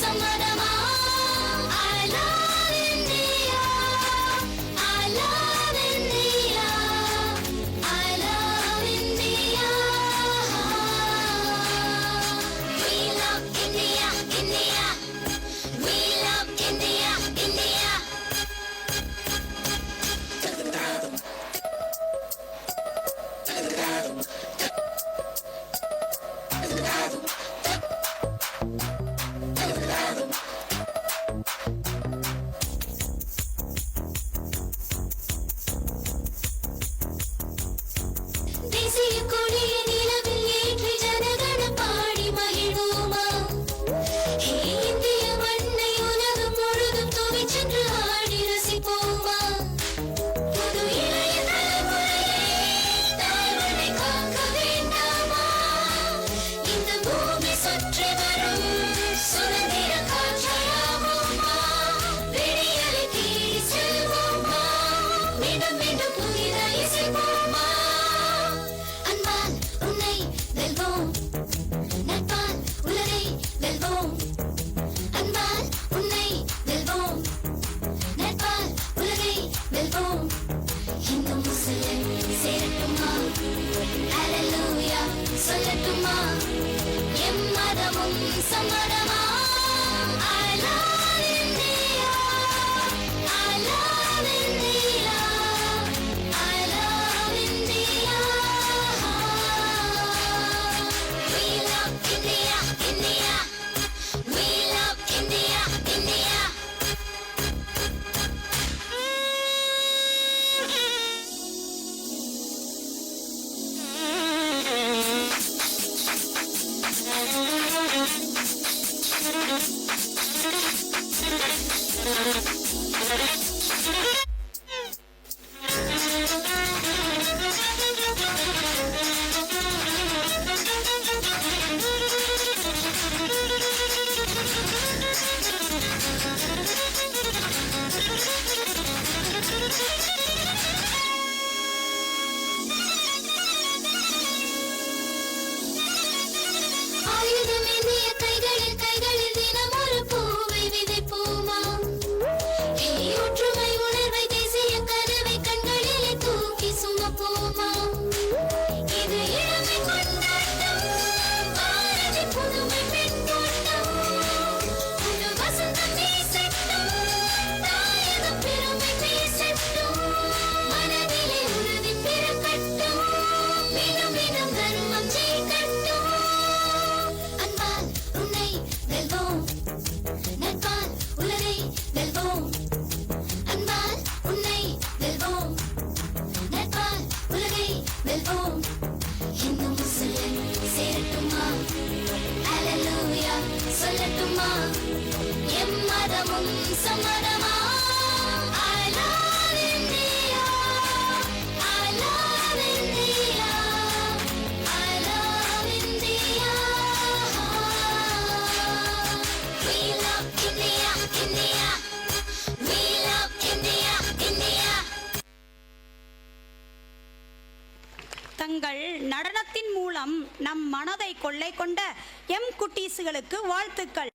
சம்மதமா? I love India. I love India. I love India. We love India, India. We love India, India. தேசிய கொடியை நிலவில் ஏற்றி ஜனகண பாடி மகிழ்வோமா? இந்திய மண்ணை உலகம் முழுதும் தூவிச் சென்று ஆடி ரசிப்போமா? புது இளைய தலைமுறையே தாய்மண்ணை காக்க வேண்டாமா? இந்த பூமி சுற்றி வரும் சுதந்திர காற்றாயாவோமா? விடியலை தேடி செல்வோமா? மீண்டும் மீண்டும் புதித இசைப்போமா? அன்பால் உன்னை வெல்வோம், நட்பால் உலகை வெல்வோம். அன்பால் உன்னை வெல்வோம், நட்பால் உலகை வெல்வோம். இந்து முஸ்லிம் சேரட்டுமா? அல்லேலூயா சொல்லட்டுமா? எம்மதமும் சம்மதமா? I love India. I love India. I love India. We love India, India. We love India, India. ஆயுதம் ஏந்திய கைகளில் தினம் ஒரு பூவை விதைப்போமா? ஒற்றுமை உணர்வை தேசிய கனவை கண்களிலே தூக்கி சுமப்போமா? இது இளமை கொண்டாட்டம், பாரதி புதுமை பெண் கூட்டம். புது வசந்தம் வீசட்டும், தாயகம் பெருமை பேசட்டும். மனதிலே உறுதி பிறக்கட்டும், மீண்டும் மீண்டும் தர்மம் ஜெயிக்கட்டும். அன்பால் உன்னை வெல்வோம், நட்பால் உலகை வெல்வோம். அன்பால் உன்னை வெல்வோம், நட்பால் உலகை வெல்வோம். இந்து முஸ்லிம் சேரட்டுமா? அல்லேலூயா சொல்லட்டுமா? எம்மதமும் சம்மதமா? I love India. I love India. I love India. We love India, India. We love India, India. தங்கள் நடனத்தின் மூலம் நம் மனதை கொள்ளை கொண்ட எம் குட்டீஸுகளுக்கு வாழ்த்துக்கள்.